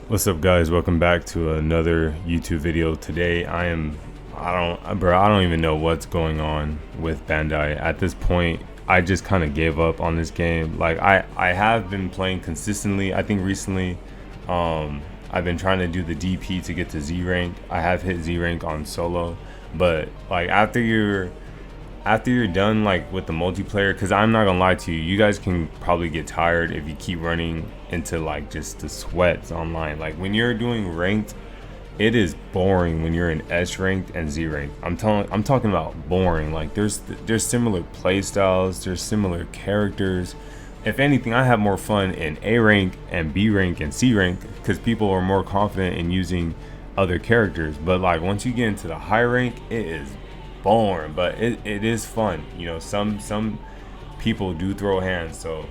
What's up, guys? Welcome back to another YouTube video. Today I don't even know what's going on with Bandai. At this point, I just kind of gave up on this game. Like I have been playing consistently. I think recently I've been trying to do the DP to get to Z rank. I have hit Z rank on solo, but like after you're done like with the multiplayer, because I'm not gonna lie to you, you guys can probably get tired if you keep running into like just the sweats online. Like when you're doing ranked, it is boring when you're in S ranked and Z ranked. I'm talking about boring. Like there's similar play styles, there's similar characters. If anything, I have more fun in A rank and B rank and C rank because people are more confident in using other characters. But like once you get into the high rank, it is boring, but it is fun. You know, some people do throw hands. So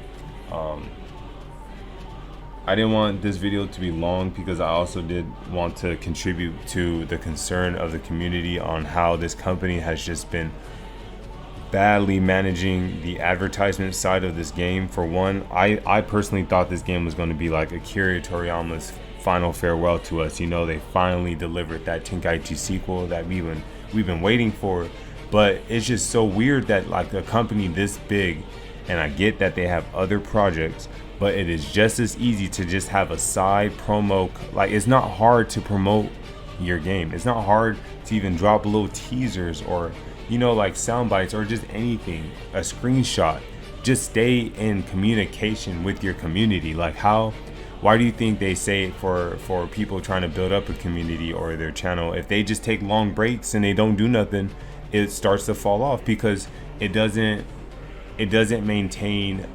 I didn't want this video to be long because I also did want to contribute to the concern of the community on how this company has just been badly managing the advertisement side of this game. For one, I personally thought this game was going to be like Akira Toriyama's final farewell to us. You know, they finally delivered that Tenkaichi sequel that we've been waiting for. But it's just so weird that like a company this big, and I get that they have other projects, but it is just as easy to just have a side promo. Like it's not hard to promote your game. It's not hard to even drop little teasers or, you know, like sound bites or just anything, a screenshot. Just stay in communication with your community. Like why do you think they say for people trying to build up a community or their channel, if they just take long breaks and they don't do nothing, it starts to fall off because it doesn't maintain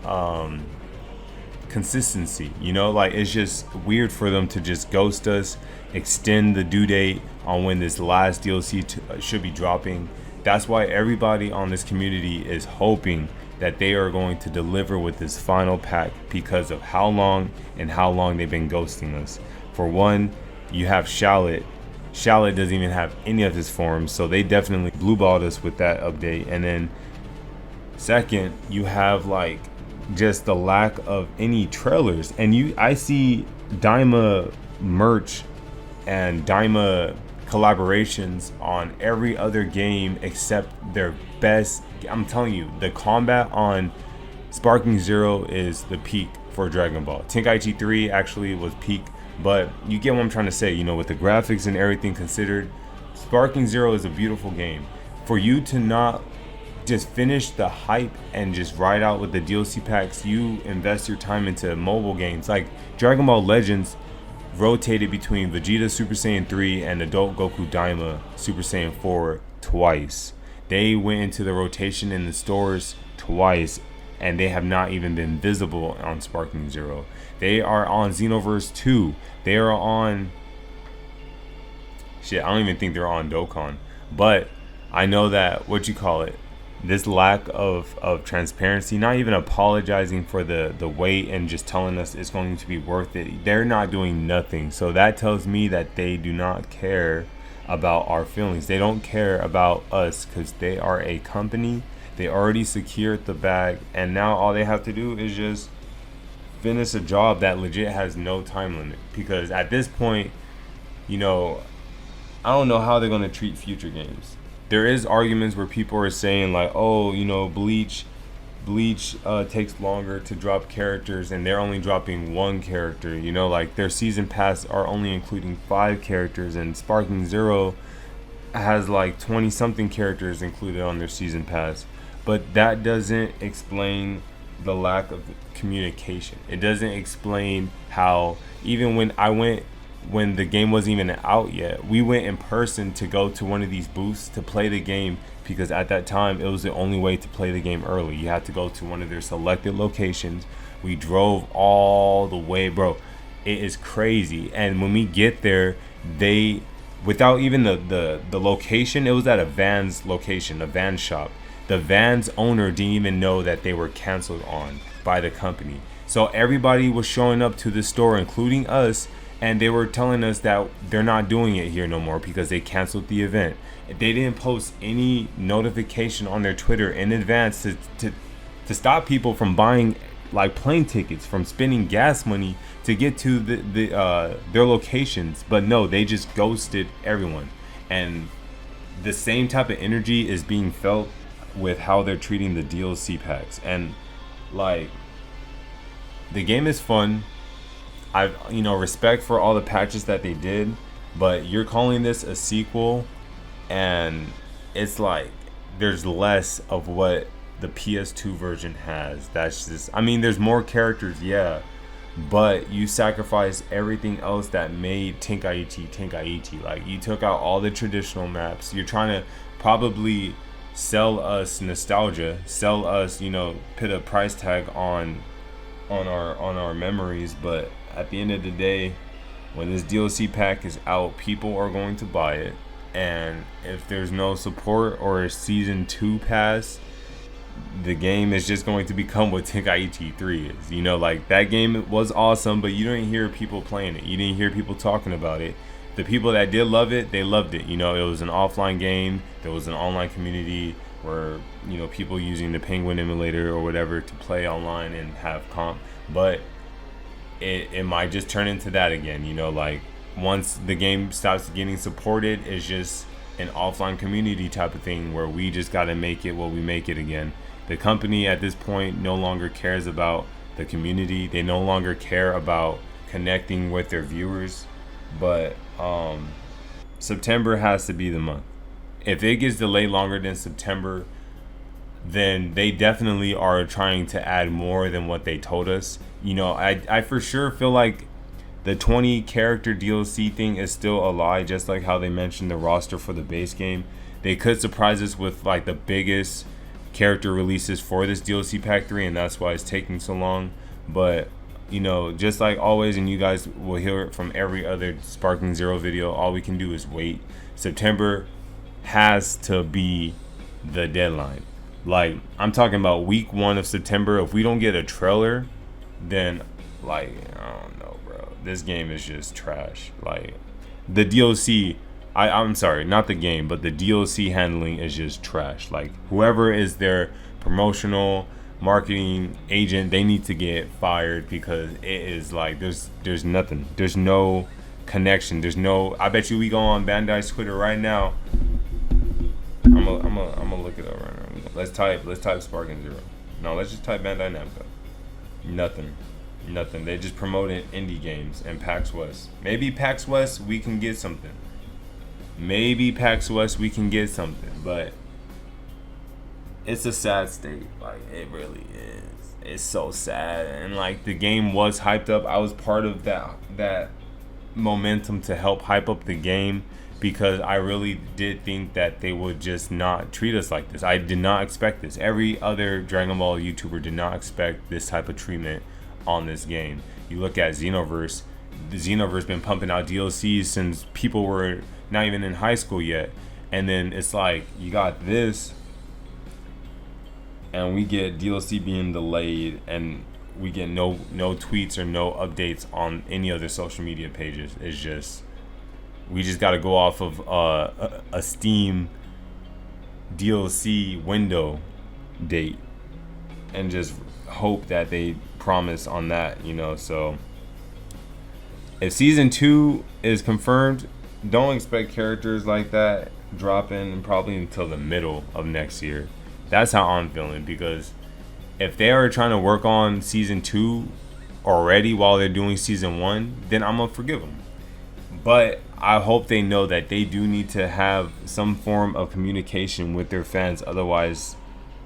consistency. You know, like it's just weird for them to just ghost us, extend the due date on when this last DLC should be dropping. That's why everybody on this community is hoping that they are going to deliver with this final pack because of how long they've been ghosting us. For one, you have Shallot. Shallot doesn't even have any of his forms, so they definitely blueballed us with that update. And then second, you have like just the lack of any trailers. And I see Daima merch and Daima collaborations on every other game except their best. I'm telling you, the combat on Sparking Zero is the peak for Dragon Ball. Tenkaichi 3 actually was peak, but you get what I'm trying to say. You know, with the graphics and everything considered, Sparking Zero is a beautiful game. For you to not just finish the hype and just ride out with the DLC packs, you invest your time into mobile games. Like Dragon Ball Legends rotated between Vegeta Super Saiyan 3 and Adult Goku Daima Super Saiyan 4 twice. They went into the rotation in the stores twice, and they have not even been visible on Sparking Zero. They are on Xenoverse 2. They are on shit, I don't even think they're on Dokkan. But I know that this lack of transparency, not even apologizing for the wait and just telling us it's going to be worth it. They're not doing nothing. So that tells me that they do not care about our feelings. They don't care about us because they are a company. They already secured the bag, and now all they have to do is just finish a job that legit has no time limit. Because at this point, you know, I don't know how they're going to treat future games. There is arguments where people are saying like, oh, you know, Bleach takes longer to drop characters and they're only dropping one character. You know, like their season pass are only including 5 characters, and Sparking Zero has like 20 something characters included on their season pass. But that doesn't explain the lack of communication. It doesn't explain how even when the game wasn't even out yet, we went in person to go to one of these booths to play the game, because at that time it was the only way to play the game early. You had to go to one of their selected locations. We drove all the way, bro. It is crazy. And when we get there, they, without even the location, it was at a Vans location, a van shop. The Vans owner didn't even know that they were canceled on by the company. So everybody was showing up to the store, including us, and they were telling us that they're not doing it here no more because they canceled the event. They didn't post any notification on their Twitter in advance to stop people from buying like plane tickets, from spending gas money to get to their locations. But no, they just ghosted everyone. And the same type of energy is being felt with how they're treating the DLC packs. And like, the game is fun. I respect for all the patches that they did, but you're calling this a sequel, and it's like there's less of what the PS2 version has. That's just, I mean, there's more characters, yeah, but you sacrifice everything else that made Tenkaichi. Like, you took out all the traditional maps. You're trying to probably sell us nostalgia, sell us, put a price tag on our memories, but at the end of the day, when this DLC pack is out, people are going to buy it. And if there's no support or a season 2 pass, the game is just going to become what Tenkaichi 3 is. Like, that game was awesome, but you didn't hear people playing it. You didn't hear people talking about it. The people that did love it, they loved it. It was an offline game. There was an online community where, people using the Penguin emulator or whatever to play online and have comp. But it might just turn into that again. Like, once the game stops getting supported, it's just an offline community type of thing where we just got to make it what we make it again. The company at this point no longer cares about the community. They no longer care about connecting with their viewers. But September has to be the month. If it gets delayed longer than September, then they definitely are trying to add more than what they told us. I for sure feel like the 20 character DLC thing is still a lie, just like how they mentioned the roster for the base game. They could surprise us with like the biggest character releases for this DLC pack 3, and that's why it's taking so long. But just like always, and you guys will hear it from every other Sparking Zero video, all we can do is wait. September has to be the deadline. Like, I'm talking about week 1 of September. If we don't get a trailer, then, like, I don't know, bro. This game is just trash. Like, the DLC, I'm sorry, not the game, but the DLC handling is just trash. Like, whoever is their promotional marketing agent, they need to get fired, because it is like there's nothing. There's no connection. There's no. I bet you we go on Bandai's Twitter right now. I'm gonna look it up right now. Let's type Sparking Zero. No, let's just type Bandai Namco. Nothing. They just promoted indie games and PAX West. Maybe PAX West we can get something. But it's a sad state. Like, it really is. It's so sad. And like, the game was hyped up. I was part of that momentum to help hype up the game, because I really did think that they would just not treat us like this. I did not expect this. Every other Dragon Ball YouTuber did not expect this type of treatment on this game. You look at Xenoverse. The Xenoverse been pumping out DLCs since people were not even in high school yet. And then it's like, you got this, and we get DLC being delayed, and we get no tweets or no updates on any other social media pages. It's just, we just got to go off of a Steam DLC window date and just hope that they promise on that, So if season 2 is confirmed, don't expect characters like that dropping probably until the middle of next year. That's how I'm feeling, because if they are trying to work on season 2 already while they're doing season 1, then I'm gonna forgive them. But I hope they know that they do need to have some form of communication with their fans. Otherwise,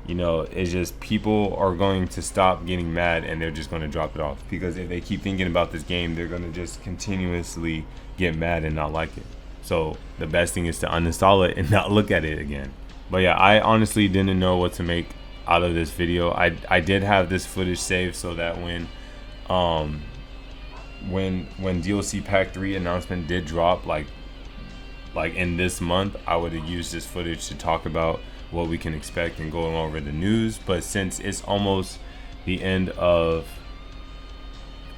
it's just, people are going to stop getting mad and they're just going to drop it off. Because if they keep thinking about this game, they're going to just continuously get mad and not like it. So the best thing is to uninstall it and not look at it again. But yeah, I honestly didn't know what to make out of this video. I did have this footage saved so that when DLC Pack 3 announcement did drop, like in this month, I would have used this footage to talk about what we can expect and going over the news. But since it's almost the end of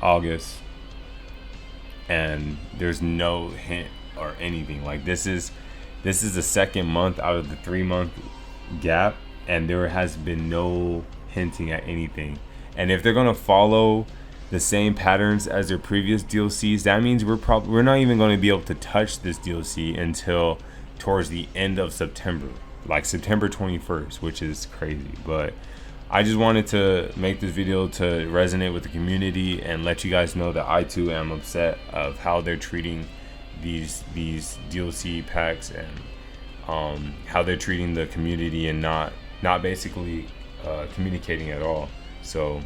August and there's no hint or anything, like, this is the second month out of the 3-month gap, and there has been no hinting at anything. And if they're gonna follow the same patterns as their previous DLCs, that means we're not even going to be able to touch this DLC until towards the end of September, like September 21st, which is crazy. But I just wanted to make this video to resonate with the community and let you guys know that I too am upset of how they're treating these DLC packs, and how they're treating the community and not basically communicating at all. So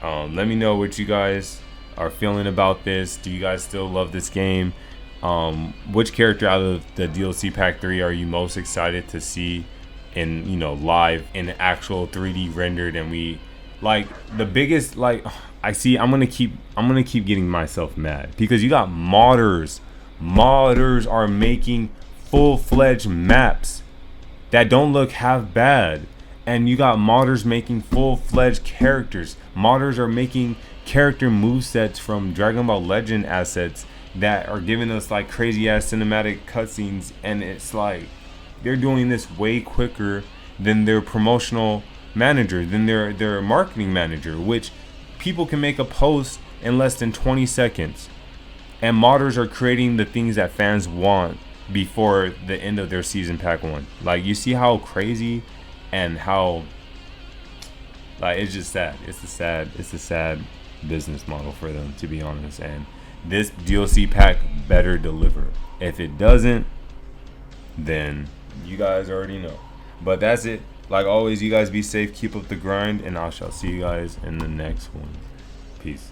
let me know what you guys are feeling about this. Do you guys still love this game? Which character out of the DLC pack 3 are you most excited to see in, you know, live in actual 3D rendered? And we like the biggest, like, I'm gonna keep getting myself mad because you got modders are making full-fledged maps that don't look half bad. And you got modders making full-fledged characters. Modders are making character movesets from Dragon Ball Legend assets that are giving us like crazy ass cinematic cutscenes, and it's like they're doing this way quicker than their promotional manager, than their marketing manager, which people can make a post in less than 20 seconds. And modders are creating the things that fans want before the end of their season pack 1. Like, you see how crazy and how, like, it's just sad. It's a sad business model for them, to be honest. And this DLC pack better deliver. If it doesn't, then you guys already know. But that's it. Like always, you guys be safe, keep up the grind, and I shall see you guys in the next one. Peace.